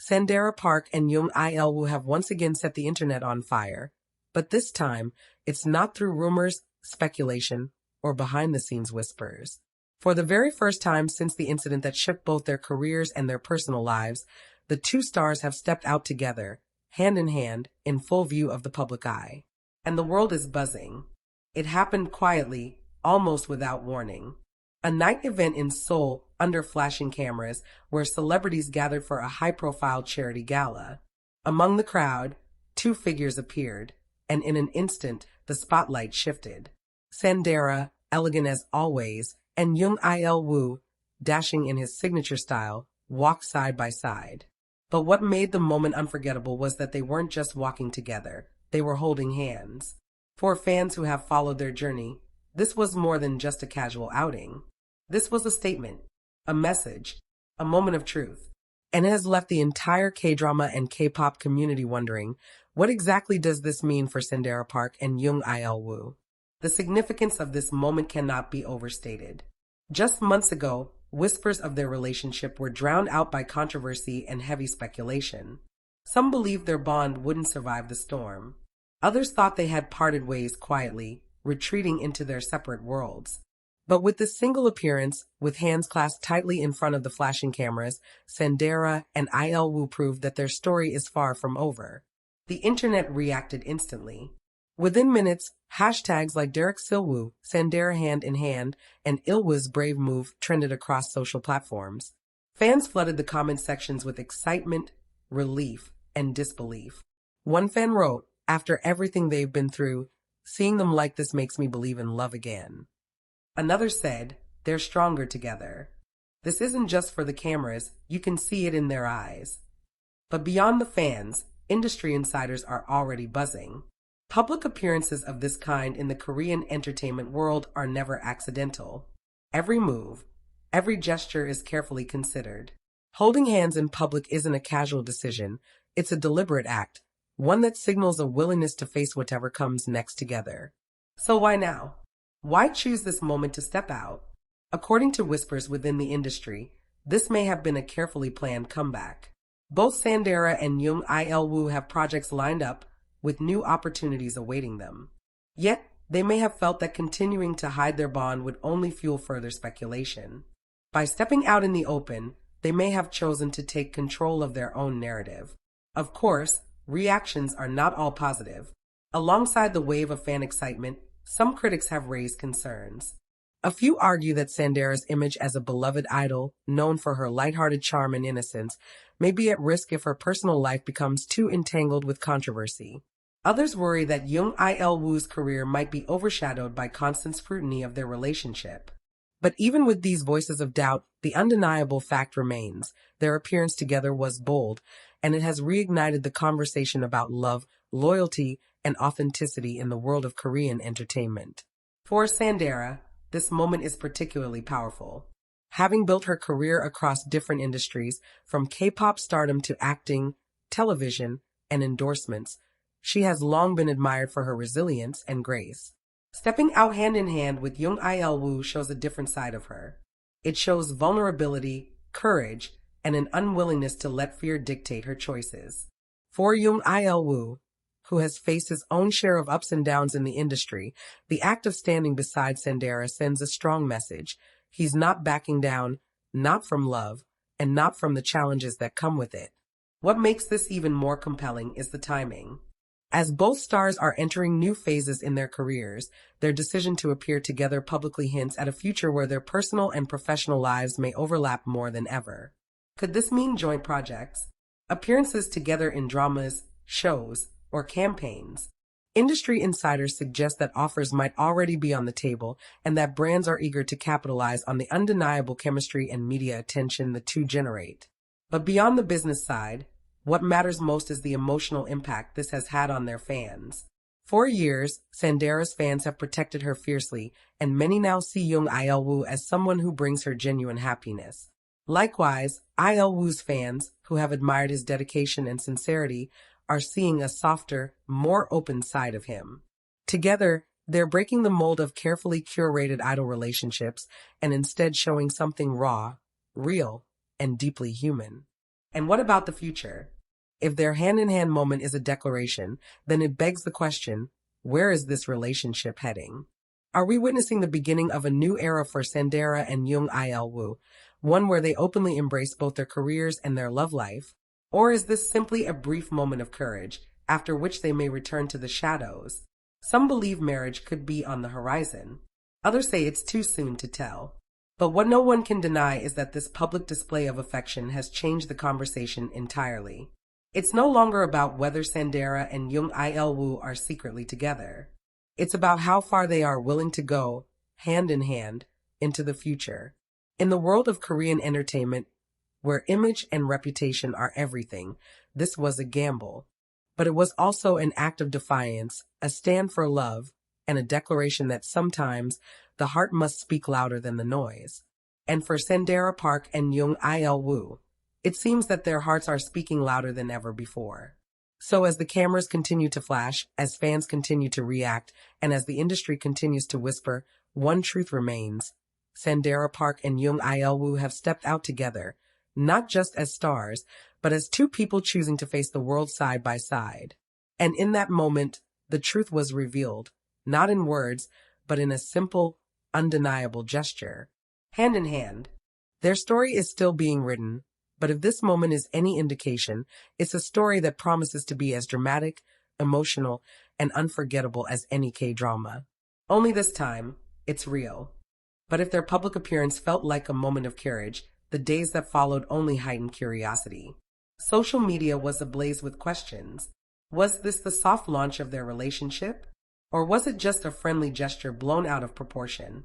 Sandara Park and Jung Ilwu have once again set the internet on fire. But this time, it's not through rumors, speculation, or behind-the-scenes whispers. For the very first time since the incident that shook both their careers and their personal lives, the two stars have stepped out together, hand in hand, in full view of the public eye. And the world is buzzing. It happened quietly, almost without warning. A night event in Seoul under flashing cameras where celebrities gathered for a high-profile charity gala. Among the crowd, two figures appeared, and in an instant, the spotlight shifted. Sandara, elegant as always, and Jung Ilwu, dashing in his signature style, walked side by side. But what made the moment unforgettable was that they weren't just walking together, they were holding hands. For fans who have followed their journey, this was more than just a casual outing. This was a statement, a message, a moment of truth. And it has left the entire K-drama and K-pop community wondering, what exactly does this mean for Sandara Park and Jung Ilwu? The significance of this moment cannot be overstated. Just months ago, whispers of their relationship were drowned out by controversy and heavy speculation. Some believed their bond wouldn't survive the storm. Others thought they had parted ways quietly, retreating into their separate worlds. But with this single appearance, with hands clasped tightly in front of the flashing cameras, Sandara and Ilwu proved that their story is far from over. The internet reacted instantly. Within minutes, hashtags like Derek Silwu, Sandara hand in hand, and Ilwu's brave move trended across social platforms. Fans flooded the comment sections with excitement, relief, and disbelief. One fan wrote, "After everything they've been through, seeing them like this makes me believe in love again." Another said, "They're stronger together. This isn't just for the cameras, you can see it in their eyes." But beyond the fans, industry insiders are already buzzing. Public appearances of this kind in the Korean entertainment world are never accidental. Every move, every gesture is carefully considered. Holding hands in public isn't a casual decision, it's a deliberate act, one that signals a willingness to face whatever comes next together. So why now? Why choose this moment to step out? According to whispers within the industry, this may have been a carefully planned comeback. Both Sandara and Jung Ilwu have projects lined up, with new opportunities awaiting them. Yet, they may have felt that continuing to hide their bond would only fuel further speculation. By stepping out in the open, they may have chosen to take control of their own narrative. Of course, reactions are not all positive. Alongside the wave of fan excitement, some critics have raised concerns. A few argue that Sandara's image as a beloved idol, known for her lighthearted charm and innocence, may be at risk if her personal life becomes too entangled with controversy. Others worry that Jung Ilwu's career might be overshadowed by constant scrutiny of their relationship. But even with these voices of doubt, the undeniable fact remains. Their appearance together was bold, and it has reignited the conversation about love, loyalty, and authenticity in the world of Korean entertainment. For Sandara, this moment is particularly powerful. Having built her career across different industries, from K-pop stardom to acting, television, and endorsements, she has long been admired for her resilience and grace. Stepping out hand in hand with Jung Ilwu shows a different side of her. It shows vulnerability, courage, and an unwillingness to let fear dictate her choices. For Jung Ilwu, who has faced his own share of ups and downs in the industry, the act of standing beside Sandara sends a strong message. He's not backing down, not from love, and not from the challenges that come with it. What makes this even more compelling is the timing. As both stars are entering new phases in their careers, their decision to appear together publicly hints at a future where their personal and professional lives may overlap more than ever. Could this mean joint projects? Appearances together in dramas, shows, or campaigns? Industry insiders suggest that offers might already be on the table and that brands are eager to capitalize on the undeniable chemistry and media attention the two generate. But beyond the business side, what matters most is the emotional impact this has had on their fans. For years, Sandara's fans have protected her fiercely, and many now see Jung Ilwu as someone who brings her genuine happiness. Likewise, Ilwu's fans, who have admired his dedication and sincerity, are seeing a softer, more open side of him. Together, they're breaking the mold of carefully curated idol relationships and instead showing something raw, real, and deeply human. And what about the future? If their hand-in-hand moment is a declaration, then it begs the question, where is this relationship heading? Are we witnessing the beginning of a new era for Sandara and Jung Il, one where they openly embrace both their careers and their love life? Or is this simply a brief moment of courage, after which they may return to the shadows? Some believe marriage could be on the horizon. Others say it's too soon to tell. But what no one can deny is that this public display of affection has changed the conversation entirely. It's no longer about whether Sandara and Jung Il are secretly together. It's about how far they are willing to go, hand in hand, into the future. In the world of Korean entertainment, where image and reputation are everything, this was a gamble. But it was also an act of defiance, a stand for love, and a declaration that sometimes the heart must speak louder than the noise. And for Sandara Park and Jung Il, it seems that their hearts are speaking louder than ever before. So as the cameras continue to flash, as fans continue to react, and as the industry continues to whisper, one truth remains. Sandara Park and Jung Il have stepped out together, not just as stars, but as two people choosing to face the world side by side. And in that moment, the truth was revealed, not in words, but in a simple, undeniable gesture. Hand in hand. Their story is still being written, but if this moment is any indication, it's a story that promises to be as dramatic, emotional, and unforgettable as any K-drama. Only this time, it's real. But if their public appearance felt like a moment of courage, the days that followed only heightened curiosity. Social media was ablaze with questions. Was this the soft launch of their relationship? Or was it just a friendly gesture blown out of proportion?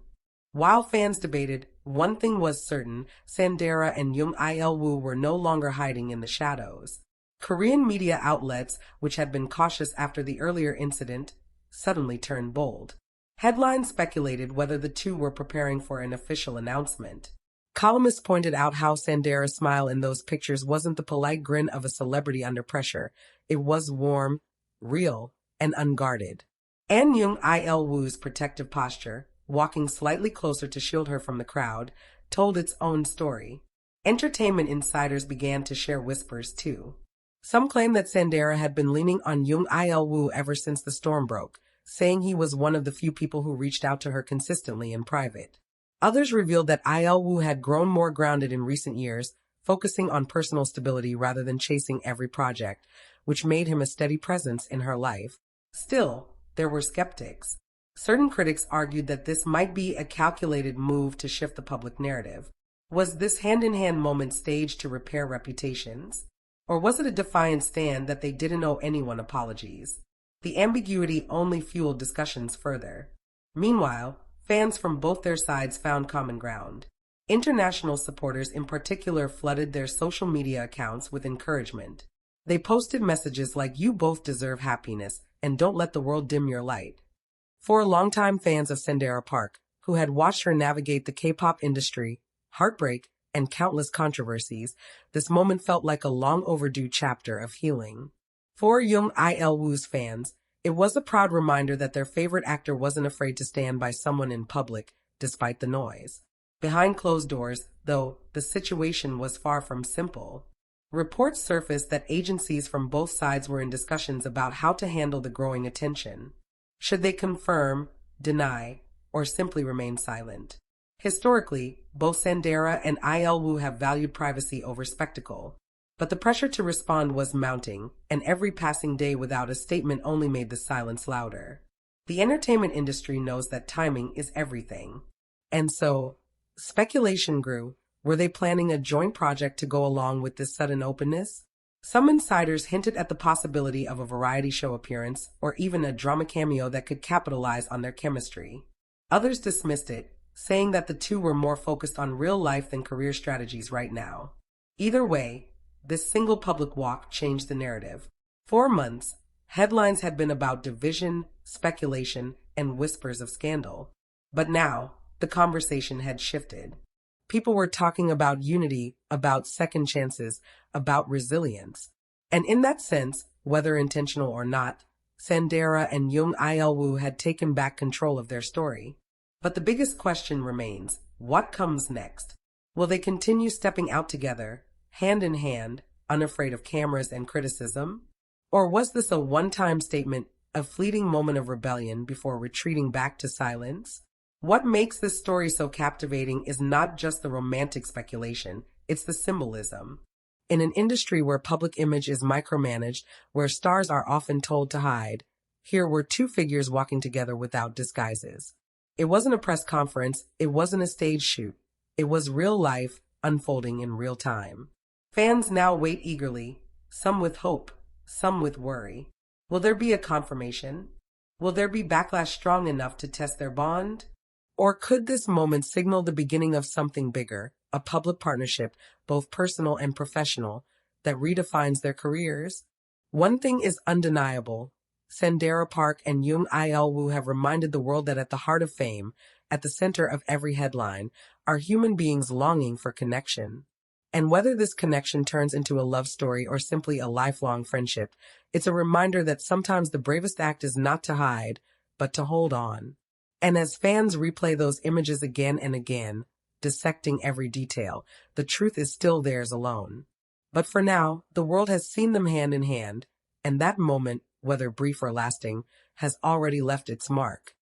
While fans debated, one thing was certain, Sandara and Jung Il were no longer hiding in the shadows. Korean media outlets, which had been cautious after the earlier incident, suddenly turned bold. Headlines speculated whether the two were preparing for an official announcement. Columnists pointed out how Sandara's smile in those pictures wasn't the polite grin of a celebrity under pressure. It was warm, real, and unguarded. And Jung Il-woo's protective posture, walking slightly closer to shield her from the crowd, told its own story. Entertainment insiders began to share whispers too. Some claimed that Sandara had been leaning on Jung Il ever since the storm broke, saying he was one of the few people who reached out to her consistently in private. Others revealed that Il had grown more grounded in recent years, focusing on personal stability rather than chasing every project, which made him a steady presence in her life. Still, there were skeptics. Certain critics argued that this might be a calculated move to shift the public narrative. Was this hand-in-hand moment staged to repair reputations? Or was it a defiant stand that they didn't owe anyone apologies? The ambiguity only fueled discussions further. Meanwhile, fans from both their sides found common ground. International supporters in particular flooded their social media accounts with encouragement. They posted messages like, "You both deserve happiness, and don't let the world dim your light." For longtime fans of Sandara Park, who had watched her navigate the K-pop industry, heartbreak, and countless controversies, this moment felt like a long overdue chapter of healing. For Jung Il-woo's fans, it was a proud reminder that their favorite actor wasn't afraid to stand by someone in public, despite the noise. Behind closed doors, though, the situation was far from simple. Reports surfaced that agencies from both sides were in discussions about how to handle the growing attention. Should they confirm, deny, or simply remain silent? Historically, both Sandara and Il have valued privacy over spectacle. But the pressure to respond was mounting, and every passing day without a statement only made the silence louder. The entertainment industry knows that timing is everything. And so, speculation grew. Were they planning a joint project to go along with this sudden openness? Some insiders hinted at the possibility of a variety show appearance or even a drama cameo that could capitalize on their chemistry. Others dismissed it, saying that the two were more focused on real life than career strategies right now. Either way, this single public walk changed the narrative. For months, headlines had been about division, speculation, and whispers of scandal. But now, the conversation had shifted. People were talking about unity, about second chances, about resilience. And in that sense, whether intentional or not, Sandara and Jung Il had taken back control of their story. But the biggest question remains, what comes next? Will they continue stepping out together, hand in hand, unafraid of cameras and criticism? Or was this a one-time statement, a fleeting moment of rebellion before retreating back to silence? What makes this story so captivating is not just the romantic speculation, it's the symbolism. In an industry where public image is micromanaged, where stars are often told to hide, here were two figures walking together without disguises. It wasn't a press conference, it wasn't a stage shoot. It was real life unfolding in real time. Fans now wait eagerly, some with hope, some with worry. Will there be a confirmation? Will there be backlash strong enough to test their bond? Or could this moment signal the beginning of something bigger, a public partnership, both personal and professional, that redefines their careers? One thing is undeniable. Sandara Park and Jung have reminded the world that at the heart of fame, at the center of every headline, are human beings longing for connection. And whether this connection turns into a love story or simply a lifelong friendship, it's a reminder that sometimes the bravest act is not to hide, but to hold on. And as fans replay those images again and again, dissecting every detail, the truth is still theirs alone. But for now, the world has seen them hand in hand, and that moment, whether brief or lasting, has already left its mark.